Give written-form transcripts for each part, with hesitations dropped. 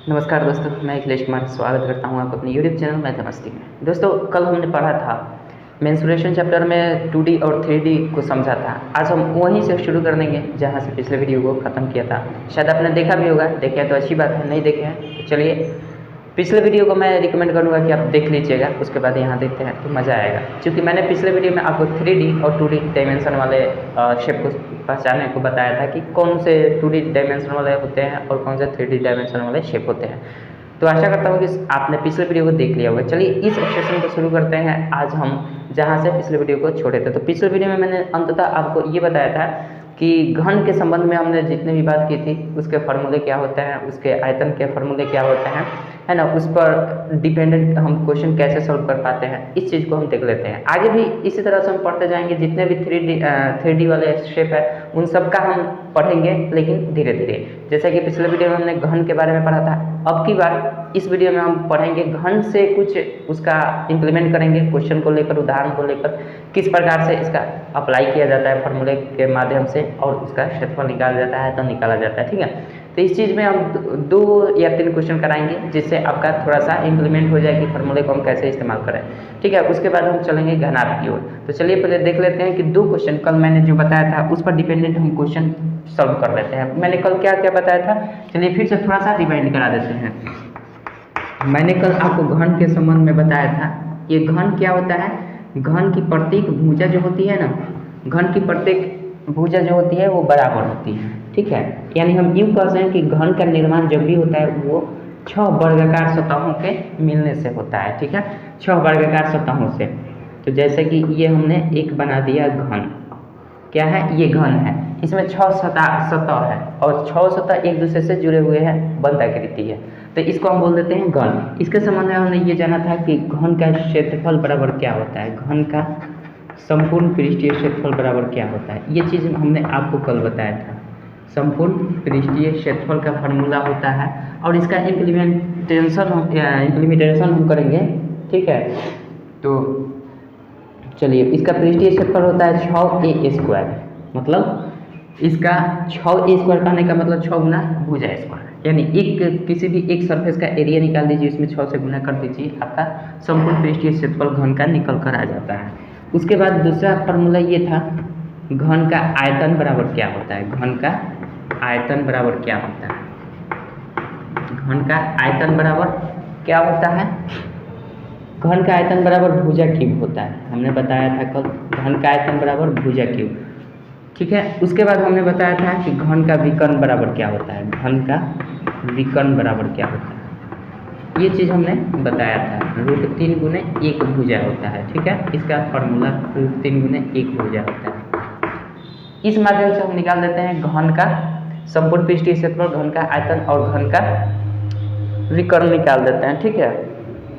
नमस्कार दोस्तों, मैं अखिलेश कुमार स्वागत करता हूं आपको अपने यूट्यूब चैनल मैथमेटिक्स में। दोस्तों, कल हमने पढ़ा था मेंसुरेशन चैप्टर में 2D और 3D को समझा था। आज हम वहीं से शुरू कर देंगे जहां से पिछले वीडियो को ख़त्म किया था। शायद आपने देखा भी होगा, देखे हैं तो अच्छी बात है, नहीं देखे हैं तो चलिए पिछले वीडियो को मैं रिकमेंड करूंगा कि आप देख लीजिएगा, उसके बाद यहाँ देखते हैं तो मज़ा आएगा। क्योंकि मैंने पिछले वीडियो में आपको 3D और 2D डायमेंशन वाले शेप को पहचानने को बताया था कि कौन से 2D डायमेंशन वाले होते हैं और कौन से 3D डायमेंशन वाले शेप होते हैं। तो आशा करता हूँ कि आपने पिछले वीडियो को देख लिया होगा। चलिए इस सेशन को शुरू करते हैं आज हम जहाँ से पिछले वीडियो को छोड़े थे। तो पिछले वीडियो में मैंने अंततः आपको ये बताया था कि घन के संबंध में हमने जितने भी बात की थी उसके फार्मूले क्या होते हैं, उसके आयतन के फार्मूले क्या होते हैं, है ना, उस पर डिपेंडेंट हम क्वेश्चन कैसे सॉल्व कर पाते हैं, इस चीज़ को हम देख लेते हैं। आगे भी इसी तरह से हम पढ़ते जाएंगे, जितने भी 3D वाले शेप है उन सब का हम पढ़ेंगे, लेकिन धीरे धीरे। जैसे कि पिछले वीडियो में हमने घन के बारे में पढ़ा था, अब की बार इस वीडियो में हम पढ़ेंगे घन से कुछ उसका इम्प्लीमेंट करेंगे, क्वेश्चन को लेकर, उदाहरण को लेकर, किस प्रकार से इसका अप्लाई किया जाता है फार्मूले के माध्यम से और उसका क्षेत्रफल निकाला जाता है तो निकाला जाता है। ठीक है, तो इस चीज़ में हम 2 या 3 क्वेश्चन कराएंगे जिससे आपका थोड़ा सा इम्प्लीमेंट हो जाए कि फार्मूले को हम कैसे इस्तेमाल करें। ठीक है, उसके बाद हम चलेंगे घनाभ की ओर। तो चलिए पहले देख लेते हैं कि 2 क्वेश्चन कल मैंने जो बताया था उस पर डिपेंडेंट हम क्वेश्चन सॉल्व कर लेते हैं। मैंने कल क्या क्या बताया था, चलिए फिर से थोड़ा सा रिवाइंड करा देते हैं। मैंने कल आपको घन के संबंध में बताया था। ये घन क्या होता है, घन की प्रत्येक भुजा जो होती है ना, घन की प्रत्येक भुजा जो होती है वो बराबर होती है। ठीक है, यानी हम यूँ कह सकते हैं कि घन का निर्माण जब भी होता है वो 6 वर्गाकार सतहों के मिलने से होता है। ठीक है, 6 वर्गाकार सतहों से। तो जैसे कि ये हमने एक बना दिया घन, क्या है, ये घन है, इसमें 6 सतह है और 6 सतह एक दूसरे से जुड़े हुए हैं, बंधाकृति है, तो इसको हम बोल देते हैं घन। इसके संबंध में हमने ये जाना था कि घन का क्षेत्रफल बराबर क्या होता है, घन का संपूर्ण पृष्ठीय क्षेत्रफल बराबर क्या होता है, ये चीज़ हमने आपको कल बताया था। संपूर्ण पृष्ठीय क्षेत्रफल का फार्मूला होता है और इसका इम्प्लीमेंटेशन हम करेंगे। ठीक है, तो चलिए इसका पृष्ठीय क्षेत्रफल होता है 6a², मतलब इसका 6a² कहने का मतलब 6 गुना भुजा स्क्वायर, यानी एक किसी भी एक सरफेस का एरिया निकाल दीजिए, इसमें 6 से गुना कर दीजिए, आपका संपूर्ण पृष्ठीय क्षेत्रफल घन का निकल कर आ जाता है। उसके बाद दूसरा फार्मूला ये था, घन का आयतन बराबर क्या होता है, घन का आयतन बराबर क्या होता है, घन का आयतन बराबर क्या होता है, घन का आयतन बराबर भुजा क्यूब होता है। हमने बताया था कल, घन का आयतन बराबर भुजा क्यूब। ठीक है, उसके बाद हमने बताया था कि घन का विकर्ण बराबर क्या होता है, घन का विकर्ण बराबर क्या होता है, ये चीज़ हमने बताया था। √3 गुने 1 भुजा होता है। ठीक है, इसका फॉर्मूला √3 गुने 1 भुजा होता है। इस माध्यम से हम निकाल देते हैं घन का संपूर्ण पृष्ठीय क्षेत्रफल, घन का आयतन और घन का विकर्ण निकाल देते हैं। ठीक है,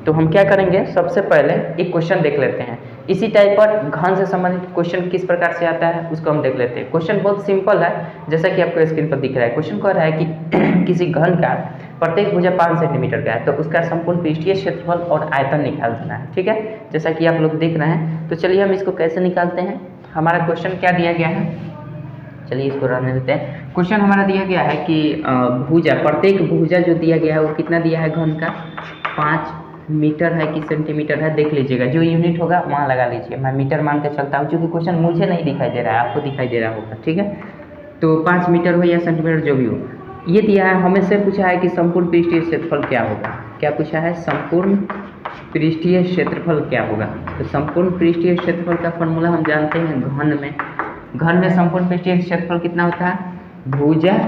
तो हम क्या करेंगे, सबसे पहले एक क्वेश्चन देख लेते हैं। इसी टाइप पर घन से संबंधित क्वेश्चन किस प्रकार से आता है उसको हम देख लेते हैं। क्वेश्चन बहुत सिंपल है, जैसा कि आपको स्क्रीन पर दिख रहा है। क्वेश्चन कह रहा है कि किसी घन का प्रत्येक भुजा 5 सेंटीमीटर का है, तो उसका संपूर्ण पृष्ठीय क्षेत्रफल और आयतन निकाल देना है। ठीक है, जैसा कि आप लोग देख रहे हैं। तो चलिए हम इसको कैसे निकालते हैं। हमारा क्वेश्चन क्या दिया गया है, चलिए इसको रहने देते हैं। क्वेश्चन हमारा दिया गया है कि भुजा, प्रत्येक भुजा जो दिया गया है वो कितना दिया है, घन का 5 मीटर है कि सेंटीमीटर है, देख लीजिएगा, जो यूनिट होगा वहाँ लगा लीजिए। मैं मीटर मान के चलता हूँ, क्योंकि क्वेश्चन मुझे नहीं दिखाई दे रहा है, आपको दिखाई दे रहा होगा। ठीक है, तो 5 मीटर हो या सेंटीमीटर जो भी हो, ये दिया है। हमें से पूछा है कि संपूर्ण पृष्ठीय क्षेत्रफल क्या होगा, क्या पूछा है, संपूर्ण पृष्ठीय क्षेत्रफल क्या होगा। तो संपूर्ण पृष्ठीय क्षेत्रफल का फॉर्मूला हम जानते हैं घन में। घन में संपूर्ण पृष्ठीय क्षेत्रफल कितना होता है, भुजा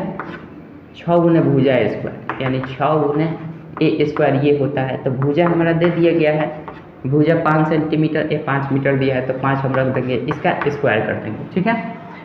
6 गुने भुजा स्क्वायर, यानी 6 गुने a² ये होता है। तो भुजा हमारा दे दिया गया है, भुजा 5 सेंटीमीटर, 5 मीटर दिया है, तो 5 हम रख देंगे, इसका स्क्वायर कर देंगे। ठीक है,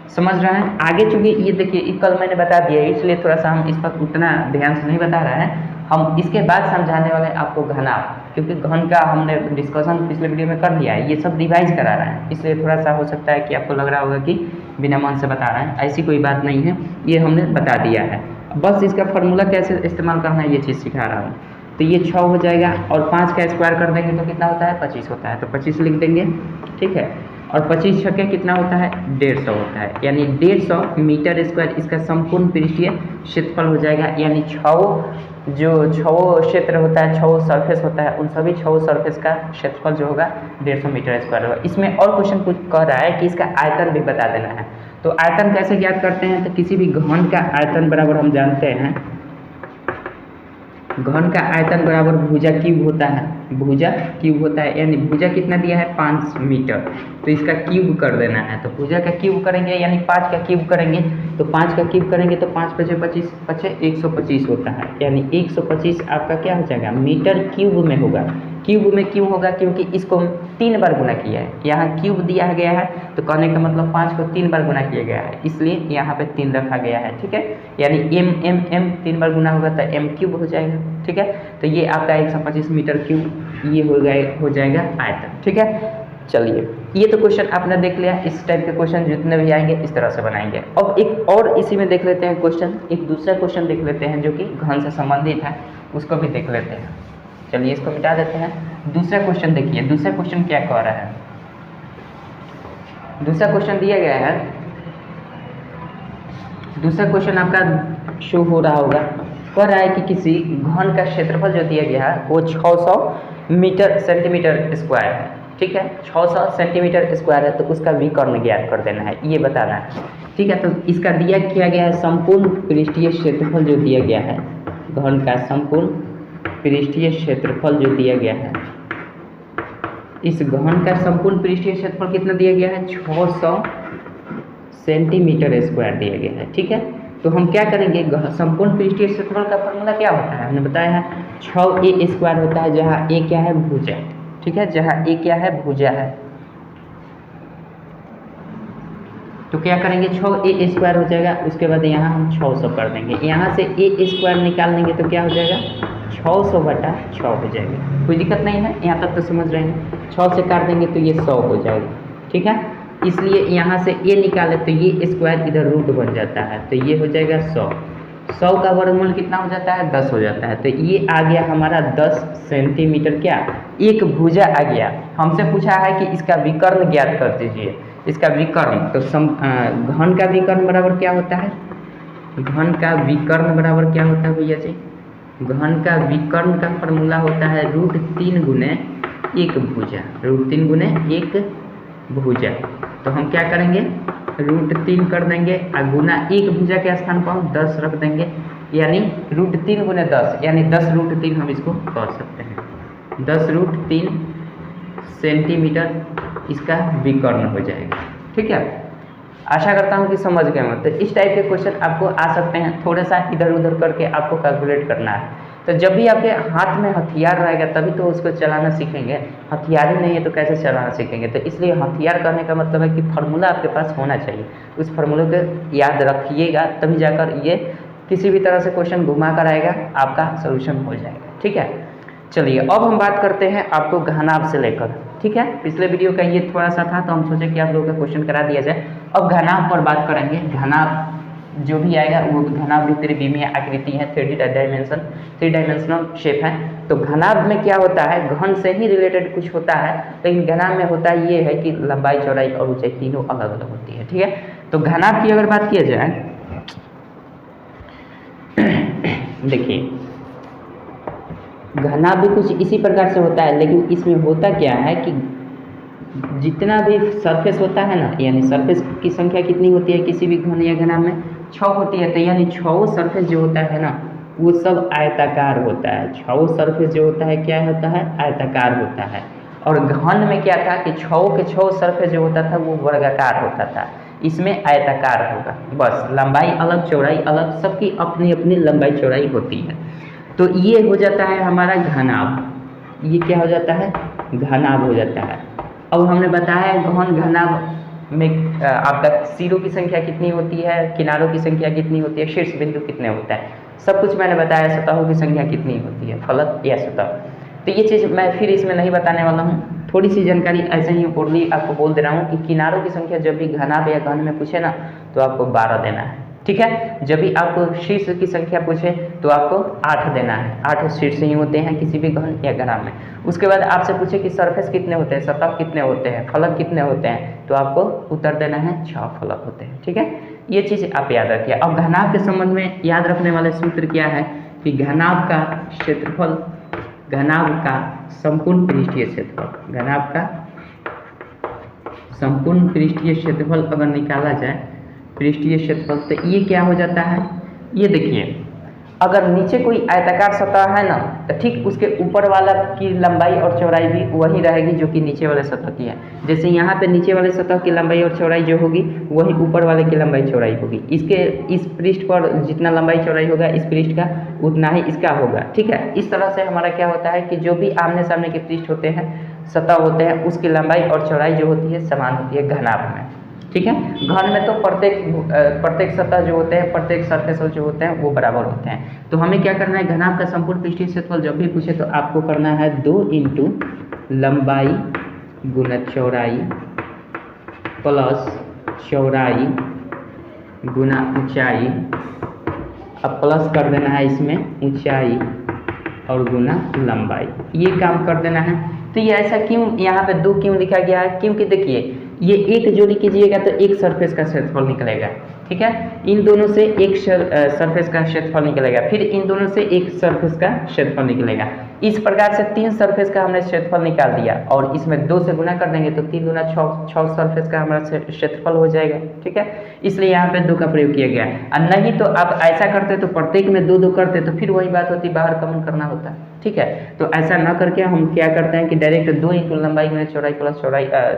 समझ रहे हैं। आगे चूँकि ये देखिए कल मैंने बता दिया, इसलिए थोड़ा सा हम इस पर उतना ध्यान से नहीं बता रहे हैं। हम इसके बाद समझाने वाले आपको घनाभ, क्योंकि घन का हमने डिस्कशन पिछले वीडियो में कर लिया है, ये सब रिवाइज करा रहे हैं, इसलिए थोड़ा सा हो सकता है कि आपको लग रहा होगा कि बिना मन से बता रहे हैं। ऐसी कोई बात नहीं है, ये हमने बता दिया है, बस इसका फार्मूला कैसे इस्तेमाल करना है ये चीज़ सिखा रहा हूँ। तो ये 6 हो जाएगा और 5 का स्क्वायर कर देंगे तो कितना होता है, 25 होता है, तो 25 लिख देंगे। ठीक है, और 25 छक्के कितना होता है, 150 होता है, यानी 150 मीटर स्क्वायर इसका संपूर्ण पृष्ठीय क्षेत्रफल हो जाएगा। यानी 6 जो 6 क्षेत्र होता है, 6 सरफेस होता है, उन सभी 6 सरफेस का क्षेत्रफल जो होगा 150 मीटर स्क्वायर होगा। इसमें और क्वेश्चन कुछ कह रहा है कि इसका आयतन भी बता देना है। तो आयतन कैसे ज्ञात करते हैं, तो किसी भी घन का आयतन बराबर हम जानते हैं, घन का आयतन बराबर भुजा क्यूब होता है, भुजा क्यूब होता है, यानी भुजा कितना दिया है 5 मीटर, तो इसका क्यूब कर देना है। तो भुजा का क्यूब करेंगे यानी 5 का क्यूब करेंगे, तो 5 का क्यूब करेंगे तो 5 × 25 125 होता है, यानी 125 आपका क्या हो जाएगा मीटर क्यूब में होगा। क्यूब में क्यों होगा, क्योंकि इसको 3 बार गुना किया है, यहाँ क्यूब दिया गया है तो कहने का मतलब 5 को 3 बार गुना किया गया है, इसलिए यहाँ पे 3 रखा गया है। ठीक है, यानी m 3 बार गुना होगा तो m क्यूब हो जाएगा। ठीक है, तो ये आपका 125 मीटर क्यूब ये हो जाएगा आयतन। ठीक है, चलिए ये तो क्वेश्चन आपने देख लिया। इस टाइप के क्वेश्चन जितने भी आएंगे इस तरह से बनाएंगे। अब एक और इसी में देख लेते हैं क्वेश्चन, एक दूसरा क्वेश्चन देख लेते हैं जो कि घन से संबंधित है, उसको भी देख लेते हैं। चलिए इसको मिटा देते हैं। दूसरा क्वेश्चन देखिए, दूसरा क्वेश्चन क्या कह रहा है। दूसरा क्वेश्चन दिया गया है, दूसरा क्वेश्चन आपका शो हो रहा होगा, कह रहा है कि किसी घन का क्षेत्रफल जो दिया गया है वो 600 सेंटीमीटर स्क्वायर है। ठीक है, 600 सेंटीमीटर स्क्वायर है, तो उसका विकर्ण ज्ञात कर देना है, ये बताना है। ठीक है, तो इसका दिया किया गया है संपूर्ण पृष्ठीय क्षेत्रफल जो दिया गया है, घन का संपूर्ण पृष्ठीय क्षेत्रफल जो दिया गया है, इस घन का संपूर्ण पृष्ठीय क्षेत्रफल कितना दिया गया है 600 सेंटीमीटर स्क्वायर दिया गया है। ठीक है, तो हम क्या करेंगे, संपूर्ण पृष्ठीय क्षेत्रफल का फॉर्मूला क्या होता है, हमने बताया है 6a स्क्वायर होता है, जहाँ a क्या है भुजा। ठीक है, जहाँ a क्या है भुजा है, तो क्या करेंगे 6a स्क्वायर हो जाएगा। उसके बाद यहाँ हम 600 कर देंगे, यहाँ से a स्क्वायर निकाल देंगे तो क्या हो जाएगा 600/6 हो जाएगा। कोई दिक्कत नहीं है, यहाँ तक तो समझ रहे हैं। 6 से काट देंगे तो ये 100 हो जाएगा। ठीक है, इसलिए यहाँ से a निकाले तो ये स्क्वायर इधर रूट बन जाता है, तो ये हो जाएगा 100। 100 का वर्गमूल कितना हो जाता है 10 हो जाता है, तो ये आ गया हमारा 10 सेंटीमीटर क्या एक भुजा आ गया। हमसे पूछा है कि इसका विकर्ण ज्ञात कर दीजिए, इसका विकर्ण। तो घन का विकर्ण बराबर क्या होता है, घन का विकर्ण बराबर क्या होता है भैया जी, घन का विकर्ण का फॉर्मूला होता है √3 गुने 1 भुजा, √3 गुने 1 भुजा। तो हम क्या करेंगे √3 कर देंगे और गुना 1 भुजा के स्थान पर हम 10 रख देंगे, यानी √3 गुने 10 यानी 10√3 हम इसको कह सकते हैं। 10√3 सेंटीमीटर इसका विकर्ण हो जाएगा। ठीक है, आशा करता हूँ कि समझ गए हो। तो इस टाइप के क्वेश्चन आपको आ सकते हैं, थोड़ा सा इधर उधर करके आपको कैलकुलेट करना है। तो जब भी आपके हाथ में हथियार रहेगा तभी तो उसको चलाना सीखेंगे, हथियार ही नहीं है तो कैसे चलाना सीखेंगे। तो इसलिए हथियार करने का मतलब है कि फार्मूला आपके पास होना चाहिए, उस फार्मूले को याद रखिएगा, तभी जाकर ये किसी भी तरह से क्वेश्चन घुमा कर आएगा, आपका सोल्यूशन हो जाएगा। ठीक है, चलिए अब हम बात करते हैं आपको घनाभ से लेकर। ठीक है, पिछले वीडियो का ये थोड़ा सा था तो हम सोचे कि आप लोगों का क्वेश्चन करा दिया जाए। अब घनाभ पर बात करेंगे। घनाभ जो भी आएगा वो घनाभ भी त्रिविमीय आकृति है, 3 डायमेंशनल शेप है। तो घनाभ में क्या होता है, घन से ही रिलेटेड कुछ होता है, लेकिन घनाभ में होता ये है कि लंबाई चौड़ाई और ऊंचाई तीनों अलग अलग होती है। ठीक है, तो घनाभ की अगर बात किया जाए देखिए घनाभ भी कुछ इसी प्रकार से होता है, लेकिन इसमें होता क्या है कि जितना भी सरफेस होता है ना, यानी सरफेस की संख्या कितनी होती है किसी भी घन या घनाभ में 6 होती है। तो यानी 6 सरफेस जो होता है ना वो सब आयताकार होता है। 6 सरफेस जो होता है क्या होता है आयताकार होता है। और घन में क्या था कि 6 के 6 सरफेस जो होता था वो वर्गाकार होता था, इसमें आयताकार होगा। बस लंबाई अलग चौड़ाई अलग, सबकी अपनी अपनी लंबाई चौड़ाई होती है। तो ये हो जाता है हमारा घनाभ, ये क्या हो जाता है घनाभ हो जाता है। अब हमने बताया घन घनाभ में आपका सिरों की संख्या कितनी होती है, किनारों की संख्या कितनी होती है, शीर्ष बिंदु कितने होता है, सब कुछ मैंने बताया। सतहों की संख्या कितनी होती है, फलक या सतह। तो ये चीज़ मैं फिर इसमें नहीं बताने वाला हूँ, थोड़ी सी जानकारी ऐसे ही ओरली आपको बोल दे रहा हूँ कि किनारों की संख्या जब भी घनाभ या घन में पूछे ना तो आपको 12 देना है। ठीक है, जब भी आपको शीर्ष की संख्या पूछे तो आपको 8 देना है। 8 शीर्ष ही होते हैं किसी भी घन या घनाभ में। उसके बाद आपसे पूछे कि सरफेस कितने होते हैं, सतह कितने होते हैं, फलक कितने होते हैं, तो आपको उत्तर देना है 6 फलक होते हैं। ठीक है, ये चीज़ आप याद रखिए। अब घनाभ के संबंध में याद रखने वाले सूत्र क्या है कि घनाभ का क्षेत्रफल, घनाभ का संपूर्ण पृष्ठीय क्षेत्रफल, घनाभ का संपूर्ण पृष्ठीय क्षेत्रफल अगर निकाला जाए, पृष्ठीय क्षेत्रफल, तो ये क्या हो जाता है, ये देखिए अगर नीचे कोई आयताकार सतह है ना, तो ठीक उसके ऊपर वाला की लंबाई और चौड़ाई भी वही रहेगी जो कि नीचे वाले सतह की है। जैसे यहाँ पे नीचे वाले सतह की लंबाई और चौड़ाई जो होगी वही ऊपर वाले की लंबाई चौड़ाई होगी। इसके इस पृष्ठ पर जितना लंबाई चौड़ाई होगा इस पृष्ठ का उतना ही इसका होगा, ठीक है। इस तरह से हमारा क्या होता है कि जो भी आमने सामने के पृष्ठ होते हैं, सतह होते हैं, उसकी लंबाई और चौड़ाई जो होती है समान होती है घनाभ में, ठीक है। घन में तो प्रत्येक सतह जो होते हैं, प्रत्येक सरफेस जो होते हैं वो बराबर होते हैं। तो हमें क्या करना है, घनाभ का संपूर्ण पृष्ठीय क्षेत्रफल जब भी पूछे तो आपको करना है 2 इंटू लंबाई गुना चौड़ाई प्लस चौड़ाई गुना ऊंचाई, अब प्लस कर देना है इसमें ऊंचाई और गुना लंबाई, ये काम कर देना है। तो ये ऐसा क्यों यहाँ पे 2 क्यों लिखा गया है, क्योंकि देखिए ये एक जोड़ी कीजिएगा तो एक सरफेस का क्षेत्रफल निकलेगा, ठीक है। इन दोनों से एक सरफेस का क्षेत्रफल निकलेगा, फिर इन दोनों से एक सरफेस का क्षेत्रफल निकलेगा। इस प्रकार से 3 सरफेस का हमने क्षेत्रफल निकाल दिया और इसमें 2 से गुना कर देंगे तो 3 गुना 6 सरफेस का हमारा क्षेत्रफल हो जाएगा, ठीक है। इसलिए यहाँ पे 2 का प्रयोग किया गया। और नहीं तो आप ऐसा करते तो प्रत्येक में 2 करते तो फिर वही बात होती, बाहर कमन करना होता, ठीक है। तो ऐसा न करके हम क्या करते हैं कि डायरेक्ट 2 इंटू लंबाई गुना चौड़ाई प्लस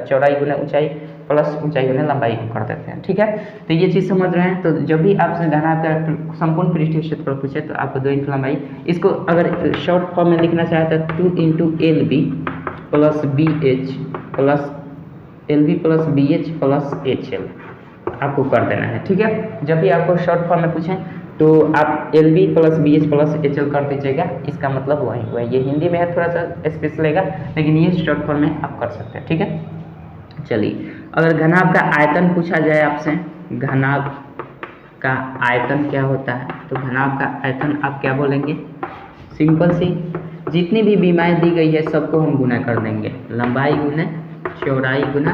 चौड़ाई गुना ऊंचाई प्लस ऊंचाई गुना लंबाई कर देते हैं, ठीक है। तो ये चीज़ समझ रहे हैं। तो जब भी आपसे घनाभ का संपूर्ण पृष्ठीय क्षेत्रफल पूछे तो आपको 2 इंटू लंबाई, इसको अगर शॉर्ट फॉर्म में लिखना चाहे तो 2 into L B plus B H plus L B plus B H plus H L आपको कर देना है, ठीक है। जब भी आपको शॉर्ट फॉर्म में पूछें तो आप L B plus B H plus H L कर दीजिएगा, इसका मतलब वही हुआ। ये हिंदी में है थोड़ा सा स्पेस लेगा, लेकिन ये शॉर्ट फॉर्म में आप कर सकते हैं, ठीक है। चलिए, अगर घनाभ का आयतन पूछा जाए आपसे, घनाभ का आयतन क्या होता है, तो घनाभ का आयतन आप क्या बोलेंगे, सिंपल सी जितनी भी बीमाएँ दी गई है सबको हम गुना कर देंगे, लंबाई गुना चौड़ाई गुना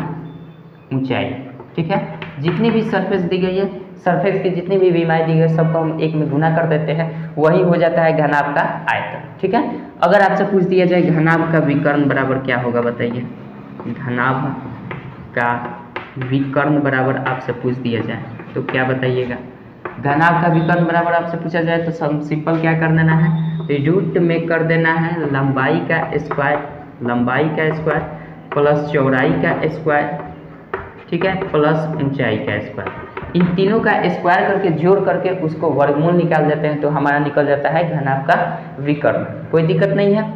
ऊंचाई, ठीक है। जितनी भी सरफेस दी गई है, सरफेस की जितनी भी बीमाएँ दी गई है सबको हम एक में गुना कर देते हैं, वही हो जाता है घनाभ का आयतन, ठीक है। अगर आपसे पूछ दिया जाए घनाभ का विकर्ण बराबर क्या होगा, बताइए। घनाभ का विकर्ण बराबर आपसे पूछ दिया जाए तो क्या बताइएगा। घनाभ का विकर्ण बराबर आपसे पूछा जाए तो सिंपल क्या कर देना है, रूट में कर देना है लंबाई का स्क्वायर प्लस चौड़ाई का स्क्वायर, ठीक है, प्लस ऊंचाई का स्क्वायर। इन तीनों का स्क्वायर करके जोड़ करके उसको वर्गमूल निकाल देते हैं तो हमारा निकल जाता है घनाभ का विकर्ण। कोई दिक्कत नहीं है।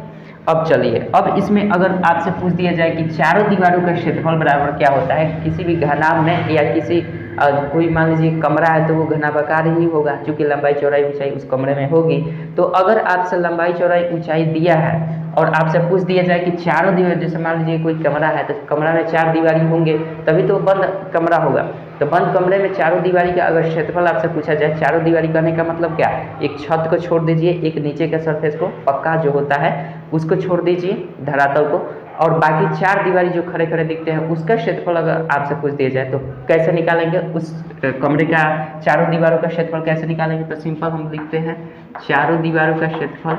अब चलिए, अब इसमें अगर आपसे पूछ दिया जाए कि चारों दीवारों का क्षेत्रफल बराबर क्या होता है किसी भी घनाभ में, या किसी कोई मान लीजिए कमरा है तो वो घनाभाकार ही होगा क्योंकि लंबाई चौड़ाई ऊंचाई उस कमरे में होगी। तो अगर आपसे लंबाई चौड़ाई ऊंचाई दिया है और आपसे पूछ दिया जाए कि चारों दीवार, जैसे मान लीजिए कोई कमरा है तो कमरा में 4 दीवारी होंगे तभी तो बंद कमरा होगा। तो बंद कमरे में चारों दीवारी का अगर क्षेत्रफल आपसे पूछा जाए, चारों दीवारी कहने का मतलब क्या, एक छत को छोड़ दीजिए, एक नीचे के सरफेस को पक्का जो होता है उसको छोड़ दीजिए, धरातल को, और बाकी 4 दीवारी जो खड़े खड़े दिखते हैं उसका क्षेत्रफल अगर आपसे पूछ दिया जाए तो कैसे निकालेंगे, उस कमरे का चारों दीवारों का क्षेत्रफल कैसे निकालेंगे। तो सिंपल हम लिखते हैं चारों दीवारों का क्षेत्रफल,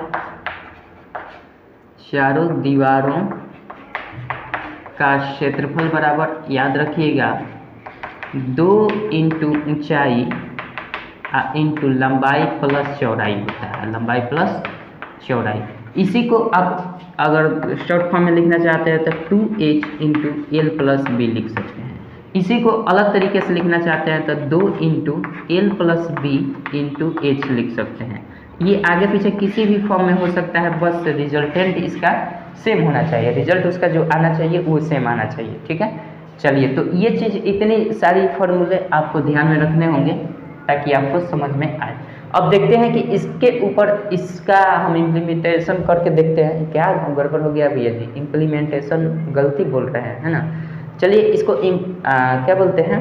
चारों दीवारों का क्षेत्रफल बराबर, याद रखिएगा, 2 इंटू ऊंचाई इंटू लंबाई प्लस चौड़ाई होता है, लंबाई प्लस चौड़ाई। इसी को आप अगर शॉर्ट फॉर्म में लिखना चाहते हैं तो 2h into L plus B लिख सकते हैं। इसी को अलग तरीके से लिखना चाहते हैं तो 2 into L plus B into H लिख सकते हैं। ये आगे पीछे किसी भी फॉर्म में हो सकता है, बस रिजल्टेंट इसका सेम होना चाहिए, रिजल्ट उसका जो आना चाहिए वो सेम आना चाहिए, ठीक है। चलिए, तो ये चीज़, इतनी सारी फॉर्मूले आपको ध्यान में रखने होंगे ताकि आपको समझ में आए। अब देखते हैं कि इसके ऊपर इसका हम इम्प्लीमेंटेशन करके देखते हैं। क्या गड़बड़ हो गया भैया जी, इम्प्लीमेंटेशन गलती बोल रहे हैं, है ना। चलिए इसको क्या बोलते हैं,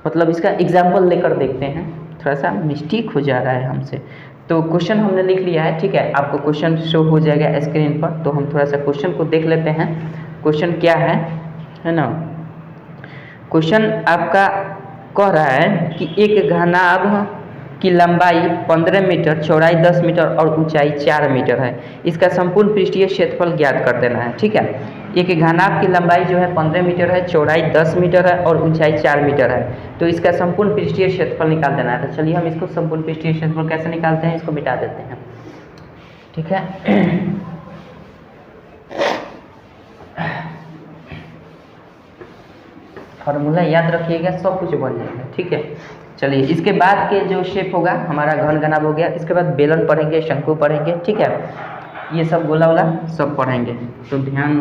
मतलब इसका एग्जाम्पल लेकर देखते हैं। थोड़ा सा मिस्टेक हो जा रहा है हमसे। तो क्वेश्चन हमने लिख लिया है, ठीक है, आपको क्वेश्चन शो हो जाएगा स्क्रीन पर। तो हम थोड़ा सा क्वेश्चन को देख लेते हैं, क्वेश्चन क्या है ना। क्वेश्चन आपका कह रहा है कि एक घनाभ की लंबाई 15 मीटर, चौड़ाई 10 मीटर और ऊंचाई 4 मीटर है। इसका संपूर्ण पृष्ठीय क्षेत्रफल ज्ञात कर देना है। ठीक है, एक घनाभ की लंबाई जो है 15 मीटर है, चौड़ाई 10 मीटर है और ऊंचाई 4 मीटर है। तो इसका संपूर्ण पृष्ठीय क्षेत्रफल निकाल देना है। तो चलिए हम इसको संपूर्ण पृष्ठीय क्षेत्रफल कैसे निकालते हैं, इसको मिटा देते हैं। ठीक है, फॉर्मूला याद रखिएगा, सब कुछ बन जाएगा। ठीक है, चलिए इसके बाद के जो शेप होगा हमारा घन घनाभ हो गया। इसके बाद बेलन पढ़ेंगे, शंकु पढ़ेंगे। ठीक है, ये सब गोला वाला सब पढ़ेंगे, तो ध्यान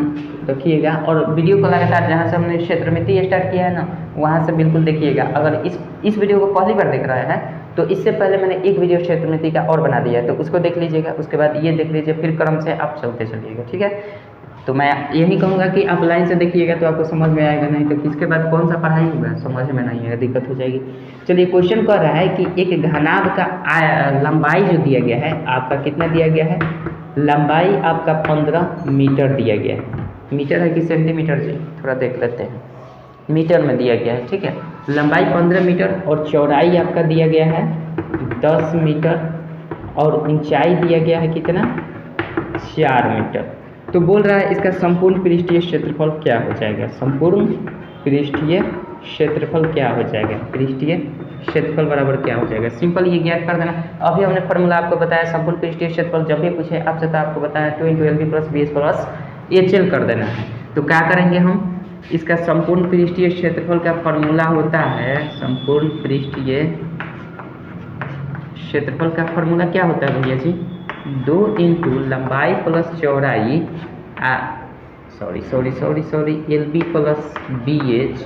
रखिएगा। और वीडियो को लगातार जहाँ से हमने क्षेत्रमिति स्टार्ट किया है ना, वहाँ से बिल्कुल देखिएगा। अगर इस वीडियो को पहली बार देख रहे हैं तो इससे पहले मैंने एक वीडियो क्षेत्रमिति का और बना दिया है, तो उसको देख लीजिएगा। उसके बाद ये देख लीजिए, फिर क्रम से आप चलते चलिएगा। ठीक है, तो मैं यही कहूँगा कि आप लाइन से देखिएगा तो आपको समझ में आएगा, नहीं तो इसके बाद कौन सा पढ़ाई होगा समझ में नहीं आएगा, दिक्कत हो जाएगी। चलिए क्वेश्चन कह रहा है कि एक घनाभ का लंबाई जो दिया गया है आपका, कितना दिया गया है, लंबाई आपका 15 मीटर दिया गया है। मीटर है कि सेंटीमीटर जी, थोड़ा देख लेते हैं। मीटर में दिया गया है। ठीक है, लंबाई 15 मीटर और चौड़ाई आपका दिया गया है 10 मीटर और ऊंचाई दिया गया है कितना, 4 मीटर। तो बोल रहा है इसका संपूर्ण पृष्ठीय क्षेत्रफल क्या हो जाएगा, संपूर्ण पृष्ठीय क्षेत्रफल क्या हो जाएगा, पृष्ठीय क्षेत्रफल बराबर क्या हो जाएगा। सिंपल ये ज्ञात कर देना। अभी हमने फॉर्मूला आपको बताया, संपूर्ण पृष्ठीय क्षेत्रफल जब भी पूछे आपसे तो आपको बताया 2 × LB + BS + HL कर देना है। तो क्या करेंगे हम, इसका संपूर्ण पृष्ठीय क्षेत्रफल का फॉर्मूला होता है, संपूर्ण पृष्ठीय क्षेत्रफल का फॉर्मूला क्या होता है भैया जी, 2 × लंबाई + चौड़ाई LB + BH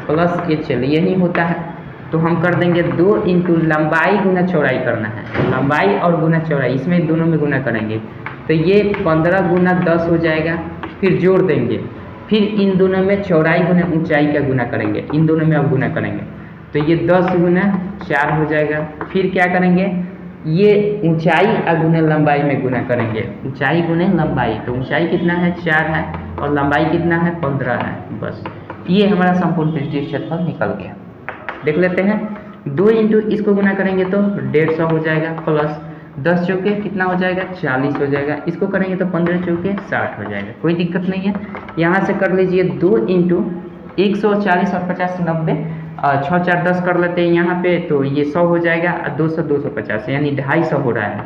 + HL यही होता है। तो हम कर देंगे 2 × लंबाई गुना चौड़ाई करना है, लंबाई और गुना चौड़ाई, इसमें दोनों में गुना करेंगे। तो ये 15 × 10 हो जाएगा, फिर जोड़ देंगे, फिर इन दोनों में चौड़ाई गुना ऊंचाई का गुना करेंगे, इन दोनों में अब गुना करेंगे। तो ये 10 × 4 हो जाएगा। फिर क्या करेंगे, ये ऊंचाई गुने लंबाई में गुना करेंगे, ऊंचाई गुने लंबाई। तो ऊंचाई कितना है, 4 है और लंबाई कितना है, 15 है। बस ये हमारा संपूर्ण पृष्ठीय क्षेत्रफल निकल गया। देख लेते हैं, 2 × इसको गुना करेंगे तो 150 हो जाएगा, प्लस 10 चौके कितना हो जाएगा, 40 हो जाएगा। इसको करेंगे तो 15 चौके 60 हो जाएगा, कोई दिक्कत नहीं है। यहाँ से कर लीजिए 2 × 140 और 50 90, 6 4 10 कर लेते हैं यहाँ पे, तो ये 100 हो जाएगा, 200 250 यानी 250 हो रहा है।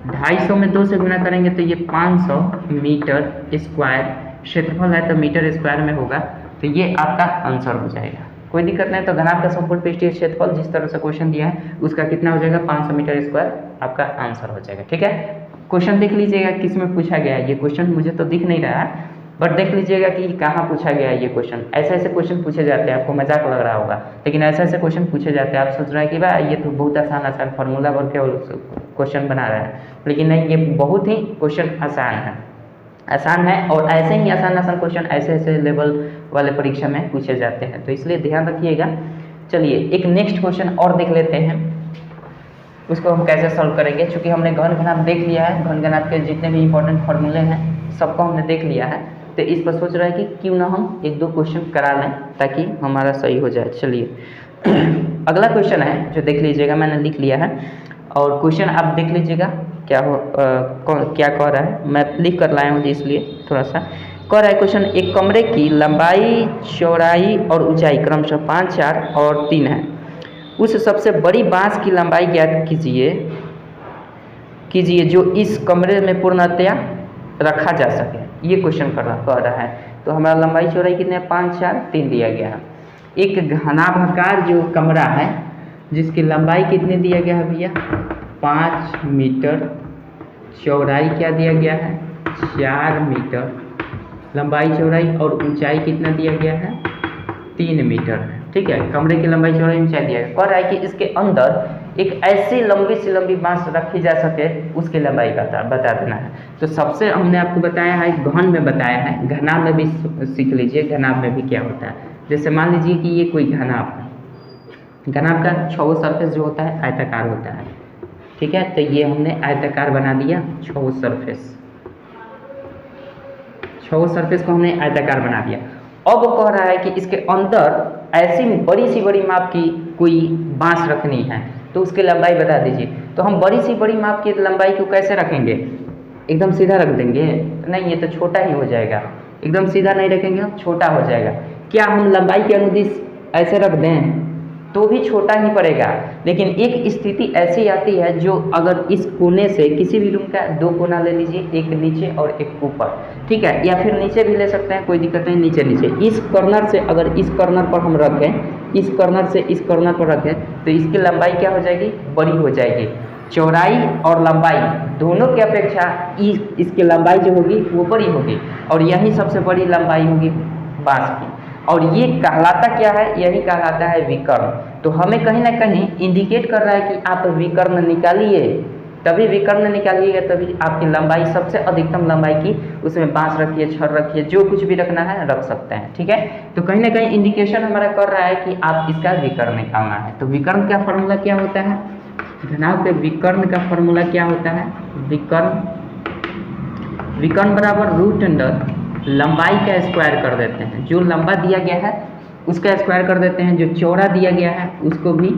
250 में 2 से गुना करेंगे तो ये 500 मीटर स्क्वायर क्षेत्रफल है, तो मीटर स्क्वायर में होगा। तो ये आपका आंसर हो जाएगा, कोई दिक्कत नहीं। तो घनाभ का संपूर्ण पृष्ठीय क्षेत्रफल जिस तरह से क्वेश्चन दिया है उसका कितना हो जाएगा, 500 मीटर स्क्वायर आपका आंसर हो जाएगा। ठीक है, क्वेश्चन देख लीजिएगा किस में पूछा गया है। ये क्वेश्चन मुझे तो दिख नहीं रहा है, बट देख लीजिएगा कि कहाँ पूछा गया है ये क्वेश्चन। ऐसे ऐसे क्वेश्चन पूछे जाते हैं, आपको मजाक लग रहा होगा, लेकिन ऐसे ऐसे क्वेश्चन पूछे जाते हैं। आप सोच रहे हैं कि भाई ये तो बहुत आसान फार्मूला वर्क के क्वेश्चन बना रहा है, लेकिन नहीं, ये बहुत ही क्वेश्चन आसान है। और ऐसे ही आसान क्वेश्चन ऐसे लेवल वाले परीक्षा में पूछे जाते हैं, तो इसलिए ध्यान रखिएगा। चलिए एक नेक्स्ट क्वेश्चन और देख लेते हैं, उसको हम कैसे सॉल्व करेंगे। चूँकि हमने घन घनाभ देख लिया है, घन घनाभ के जितने भी इंपॉर्टेंट फार्मूले हैं सबको हमने देख लिया है, तो इस पर सोच रहा है कि क्यों ना हम 1-2 क्वेश्चन करा लें ताकि हमारा सही हो जाए। चलिए अगला क्वेश्चन है जो देख लीजिएगा, मैंने लिख लिया है और क्वेश्चन आप देख लीजिएगा क्या कह रहा है। मैं लिख कर लाया हूँ जी, इसलिए थोड़ा सा कह रहा है क्वेश्चन, एक कमरे की लंबाई चौड़ाई और ऊंचाई क्रमशः 5 4 और 3 है। उस सबसे बड़ी बांस की लंबाई ज्ञात कीजिए जो इस कमरे में पूर्णतया रखा जा सके। ये क्वेश्चन कह रहा है। तो हमारा लंबाई चौड़ाई कितने, 5 4 3 दिया गया है। एक घनाभाकार जो कमरा है जिसकी लंबाई कितने दिया गया है भैया, 5 मीटर, चौड़ाई क्या दिया गया है, 4 मीटर, लंबाई चौड़ाई और ऊंचाई कितना दिया गया है, 3 मीटर है। ठीक है, कमरे की लंबाई चौड़ाई ऊंचाई दिया गया। कह रहा है कि इसके अंदर एक ऐसी लंबी से लंबी बांस रखी जा सके, उसकी लंबाई बता देना है। तो सबसे हमने आपको बताया है, घन में बताया है, घनाभ में भी सीख लीजिए घनाभ में भी क्या होता है। जैसे मान लीजिए कि ये कोई घनाभ है, घनाभ का 6 सरफेस जो होता है आयताकार होता है। ठीक है, तो ये हमने आयताकार बना दिया, 6 सरफेस को हमने आयताकार बना दिया। अब कह रहा है कि इसके अंदर ऐसी बड़ी सी बड़ी माप की कोई बांस रखनी है, तो उसकी लंबाई बता दीजिए। तो हम बड़ी सी बड़ी माप की लंबाई को कैसे रखेंगे, एकदम सीधा रख देंगे? नहीं, ये तो छोटा ही हो जाएगा। एकदम सीधा नहीं रखेंगे, छोटा हो जाएगा। क्या हम लंबाई के अनुदिश ऐसे रख दें तो भी छोटा ही पड़ेगा। लेकिन एक स्थिति ऐसी आती है जो अगर इस कोने से किसी भी रूम का दो कोना ले लीजिए, एक नीचे और एक ऊपर, ठीक है, या फिर नीचे भी ले सकते हैं, कोई दिक्कत नहीं, नीचे नीचे इस कॉर्नर से अगर इस कॉर्नर पर हम रखें, इस कॉर्नर से इस कॉर्नर पर रखें, तो इसकी लंबाई क्या हो जाएगी, बड़ी हो जाएगी। चौड़ाई और लंबाई दोनों की अपेक्षा इसकी लंबाई जो होगी वो बड़ी होगी, और यही सबसे बड़ी लंबाई होगी बांस की। और ये कहलाता क्या है, यही कहलाता है विकर्ण। तो हमें कहीं ना कहीं इंडिकेट कर रहा है कि आप विकर्ण निकालिए, तभी विकर्ण निकालिएगा, तभी आपकी लंबाई सबसे अधिकतम लंबाई की उसमें बांस रखिए, छड़ रखिए, जो कुछ भी रखना है रख सकते हैं, ठीक है। तो कहीं ना कहीं इंडिकेशन हमारा कर रहा है कि आप इसका विकर्ण निकालना है। तो विकर्ण का फॉर्मूला क्या होता है जनाब, के विकर्ण का फॉर्मूला क्या होता है, विकर्ण बराबर रूट अंडर लंबाई का स्क्वायर कर देते हैं, जो लंबा दिया गया है उसका स्क्वायर कर देते हैं, जो चौड़ा दिया गया है उसको भी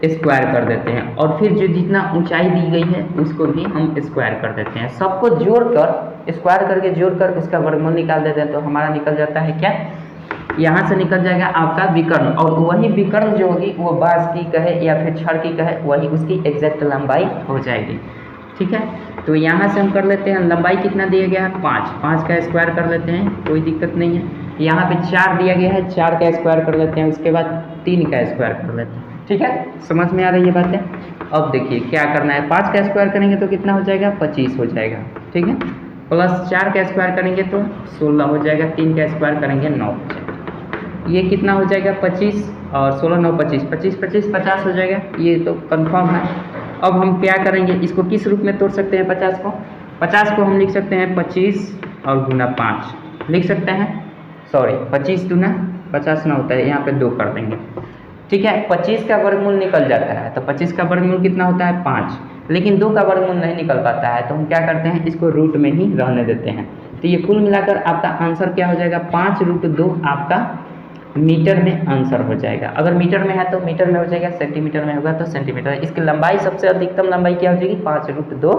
स्क्वायर कर देते हैं, और फिर जो जितना ऊंचाई दी गई है उसको भी हम स्क्वायर कर देते हैं। सबको जोड़कर स्क्वायर करके जोड़कर उसका वर्गमूल निकाल देते हैं, तो हमारा निकल जाता है क्या, यहाँ से निकल जाएगा आपका विकर्ण। और वही विकर्ण जो होगी वो बांस की कहे या फिर छड़ की कहे, वही उसकी एग्जैक्ट लंबाई हो जाएगी, ठीक है। तो यहाँ से हम कर लेते हैं, लंबाई कितना दिया गया है 5, 5 का स्क्वायर कर लेते हैं, कोई दिक्कत नहीं है। यहाँ पे 4 दिया गया है, 4 का स्क्वायर कर लेते हैं, उसके बाद 3 का स्क्वायर कर लेते हैं, ठीक है। समझ में आ रही है बातें। अब देखिए क्या करना है, 5 का स्क्वायर करेंगे तो कितना हो जाएगा, 25 हो जाएगा, ठीक है, प्लस 4 का स्क्वायर करेंगे तो 16 हो जाएगा, 3 का स्क्वायर करेंगे 9 हो जाएगा, ये कितना हो जाएगा 25 और 16 9 25, 25 25 50 हो जाएगा, ये तो कंफर्म है। अब हम क्या करेंगे, इसको किस रूप में तोड़ सकते हैं, 50 को हम लिख सकते हैं 25 और गुना 5 लिख सकते हैं, सॉरी 25 गुना 50 ना होता है, यहाँ पे 2 कर देंगे, ठीक है। 25 का वर्गमूल निकल जाता है, तो 25 का वर्गमूल कितना होता है 5, लेकिन 2 का वर्गमूल नहीं निकल पाता है, तो हम क्या करते हैं, इसको रूट में ही रहने देते हैं। तो ये कुल मिलाकर आपका आंसर क्या हो जाएगा, 5√2 आपका मीटर में आंसर हो जाएगा। अगर मीटर में है तो मीटर में हो जाएगा, सेंटीमीटर में होगा तो सेंटीमीटर। इसकी लंबाई सबसे अधिकतम लंबाई क्या हो जाएगी, 5√2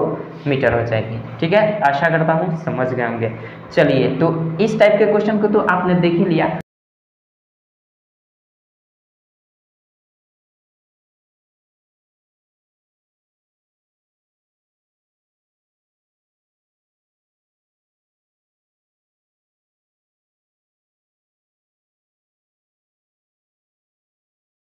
मीटर हो जाएगी, ठीक है। आशा करता हूँ समझ गए होंगे। चलिए, तो इस टाइप के क्वेश्चन को तो आपने देख ही लिया।